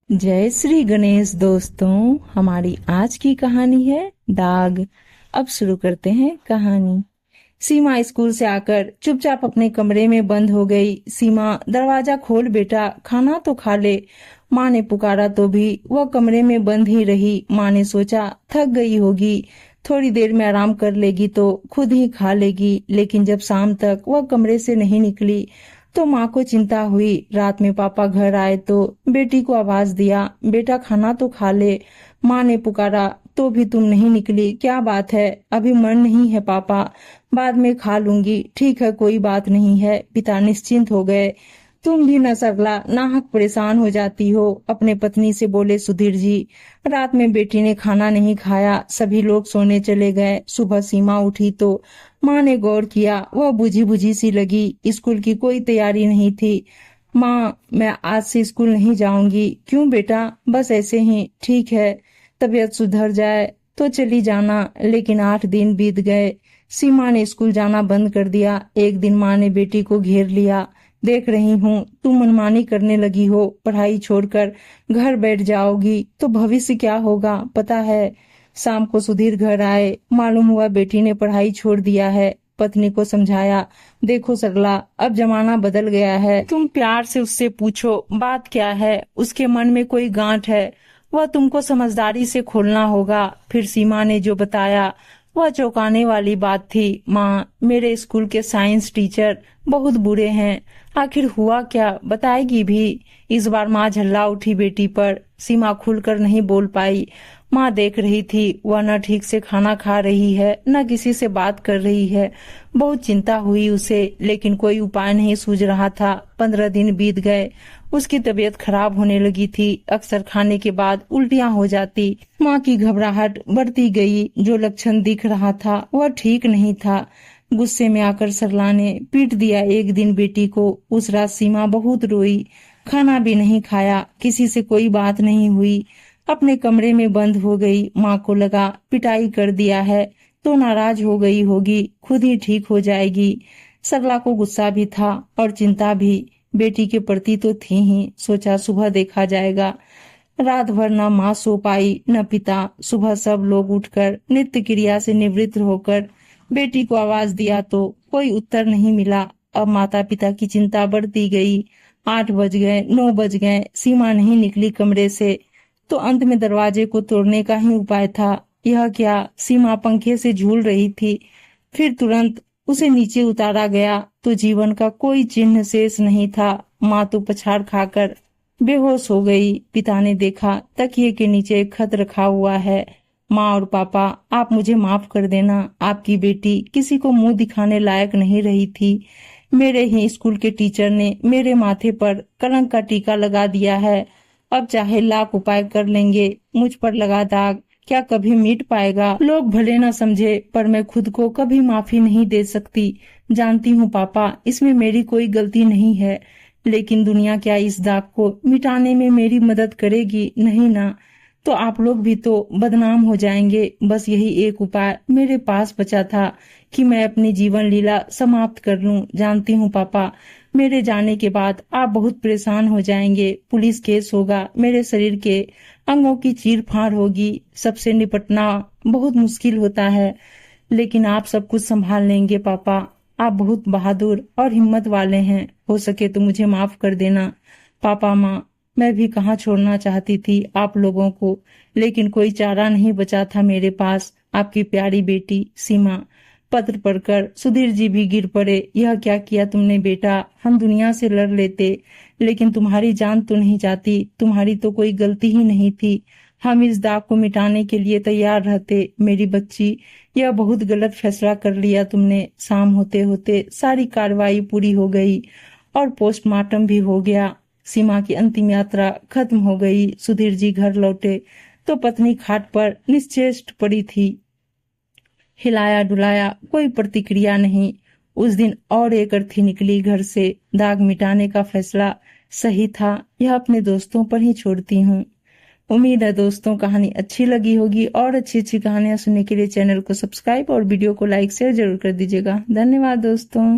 जय श्री गणेश दोस्तों। हमारी आज की कहानी है दाग। अब शुरू करते हैं कहानी। सीमा स्कूल से आकर चुपचाप अपने कमरे में बंद हो गई। सीमा, दरवाजा खोल बेटा, खाना तो खा ले। माँ ने पुकारा तो भी वह कमरे में बंद ही रही। माँ ने सोचा थक गई होगी, थोड़ी देर में आराम कर लेगी तो खुद ही खा लेगी। लेकिन जब शाम तक वह कमरे से नहीं निकली तो माँ को चिंता हुई। रात में पापा घर आए तो बेटी को आवाज दिया, बेटा खाना तो खा ले। माँ ने पुकारा तो भी तुम नहीं निकली, क्या बात है? अभी मन नहीं है पापा, बाद में खा लूंगी। ठीक है, कोई बात नहीं है। पिता निश्चिंत हो गए। तुम भी न सरला, नाहक परेशान हो जाती हो, अपने पत्नी से बोले सुधीर जी। रात में बेटी ने खाना नहीं खाया। सभी लोग सोने चले गए। सुबह सीमा उठी तो माँ ने गौर किया, वह बुझी बुझी सी लगी। स्कूल की कोई तैयारी नहीं थी। माँ, मैं आज से स्कूल नहीं जाऊंगी। क्यों बेटा? बस ऐसे ही। ठीक है, तबीयत सुधर जाए तो चली जाना। लेकिन 8 दिन बीत गए। सीमा ने स्कूल जाना बंद कर दिया। एक दिन माँ ने बेटी को घेर लिया। देख रही हूँ तुम मनमानी करने लगी हो। पढ़ाई छोड़कर घर बैठ जाओगी तो भविष्य क्या होगा पता है? शाम को सुधीर घर आए। मालूम हुआ बेटी ने पढ़ाई छोड़ दिया है। पत्नी को समझाया, देखो सरला, अब जमाना बदल गया है। तुम प्यार से उससे पूछो बात क्या है। उसके मन में कोई गांठ है, वह तुमको समझदारी से खोलना होगा। फिर सीमा ने जो बताया वह चौंकाने वाली बात थी। माँ, मेरे स्कूल के साइंस टीचर बहुत बुरे हैं। आखिर हुआ क्या, बताएगी भी? इस बार माँ झल्ला उठी बेटी पर। सीमा खुलकर नहीं बोल पाई। माँ देख रही थी, वह न ठीक से खाना खा रही है न किसी से बात कर रही है। बहुत चिंता हुई उसे, लेकिन कोई उपाय नहीं सूझ रहा था। 15 दिन बीत गए। उसकी तबीयत खराब होने लगी थी। अक्सर खाने के बाद उल्टियां हो जाती। माँ की घबराहट बढ़ती गई। जो लक्षण दिख रहा था वह ठीक नहीं था। गुस्से में आकर सरला ने पीट दिया एक दिन बेटी को। उस रात सीमा बहुत रोई, खाना भी नहीं खाया, किसी से कोई बात नहीं हुई। अपने कमरे में बंद हो गई। माँ को लगा पिटाई कर दिया है तो नाराज हो गई होगी, खुद ही ठीक हो जाएगी। सरला को गुस्सा भी था और चिंता भी। बेटी के प्रति तो थी ही। सोचा सुबह देखा जाएगा। रात भर न माँ सो पाई न पिता। सुबह सब लोग उठकर नित्य क्रिया से निवृत्त होकर बेटी को आवाज दिया तो कोई उत्तर नहीं मिला। अब माता पिता की चिंता बढ़ती गई। 8 बज गए, 9 बज गए, सीमा नहीं निकली कमरे से। तो अंत में दरवाजे को तोड़ने का ही उपाय था। यह क्या, सीमा पंखे से झूल रही थी। फिर तुरंत उसे नीचे उतारा गया तो जीवन का कोई चिन्ह शेष नहीं था। माँ तो पछाड़ खाकर बेहोश हो गई। पिता ने देखा तकिए के नीचे एक खत रखा हुआ है। माँ और पापा, आप मुझे माफ कर देना। आपकी बेटी किसी को मुंह दिखाने लायक नहीं रही थी। मेरे ही स्कूल के टीचर ने मेरे माथे पर कलंक का टीका लगा दिया है। अब चाहे लाख उपाय कर लेंगे, मुझ पर लगा दाग क्या कभी मिट पाएगा? लोग भले न समझे पर मैं खुद को कभी माफी नहीं दे सकती। जानती हूँ पापा, इसमें मेरी कोई गलती नहीं है, लेकिन दुनिया क्या इस दाग को मिटाने में मेरी मदद करेगी? नहीं ना। तो आप लोग भी तो बदनाम हो जाएंगे। बस यही एक उपाय मेरे पास बचा था कि मैं अपनी जीवन लीला समाप्त कर लूं। जानती हूँ पापा, मेरे जाने के बाद आप बहुत परेशान हो जाएंगे। पुलिस केस होगा, मेरे शरीर के अंगों की चीर फाड़ होगी। सबसे निपटना बहुत मुश्किल होता है, लेकिन आप सब कुछ संभाल लेंगे पापा। आप बहुत बहादुर और हिम्मत वाले हैं। हो सके तो मुझे माफ कर देना पापा। माँ, मैं भी कहाँ छोड़ना चाहती थी आप लोगों को, लेकिन कोई चारा नहीं बचा था मेरे पास। आपकी प्यारी बेटी सीमा। पत्र पढ़कर सुधीर जी भी गिर पड़े। यह क्या किया तुमने बेटा? हम दुनिया से लड़ लेते, लेकिन तुम्हारी जान तो नहीं जाती। तुम्हारी तो कोई गलती ही नहीं थी। हम इस दाग को मिटाने के लिए तैयार रहते। मेरी बच्ची, यह बहुत गलत फैसला कर लिया तुमने। शाम होते होते सारी कार्रवाई पूरी हो गई और पोस्टमार्टम भी हो गया। सीमा की अंतिम यात्रा खत्म हो गई। सुधीर जी घर लौटे तो पत्नी खाट पर निश्चेष्ट पड़ी थी। हिलाया डुलाया कोई प्रतिक्रिया नहीं। उस दिन और एक अर्थी निकली घर से। दाग मिटाने का फैसला सही था। यह अपने दोस्तों पर ही छोड़ती हूँ। उम्मीद है दोस्तों कहानी अच्छी लगी होगी। और अच्छी अच्छी कहानियां सुनने के लिए चैनल को सब्सक्राइब और वीडियो को लाइक शेयर जरूर कर दीजिएगा। धन्यवाद दोस्तों।